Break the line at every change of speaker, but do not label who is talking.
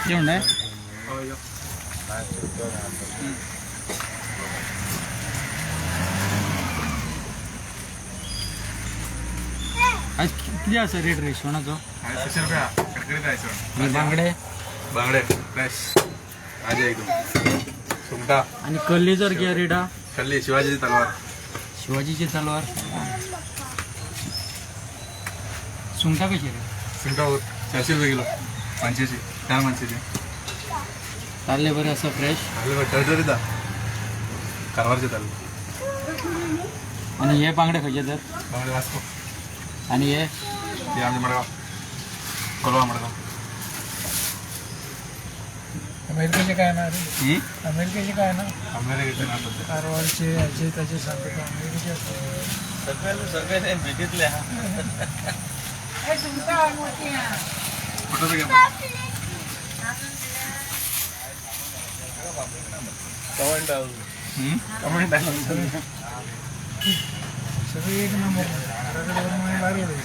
येऊन आहे आज किती असं रेट रे सोनाचो
600 रुपया कडकडीत आहे सोन.
आणि बांगडे
बांगडे फ्रेश आज एकदम सुंगटा
आणि कल्ली जर घ्या रेडा
कल्ली शिवाजीची तलवार
शिवाजीची तलवार सुंगटा कशी रे
सुंगटा 400 रुपये किलो 85 4 माणसाचे
चालले बरं असं फ्रेश
आले टरटरीत कारवारचे तालु
आणि हे बांगडे खायचे तर
बांगडे वास्को
आणि हे
ते आमचे मडगाव कोलवा मडगाव
अमेरिकेचे काय ना रे अमेरिकेचे काय ना
अमेरिकेचे ना सध्या
कारवारचे याचे त्याचे सांगतो अमेरिकेचे
सगळे भेटीतले
कुठं घ्या कमेंट
सगळे एक नंबर भारी होईल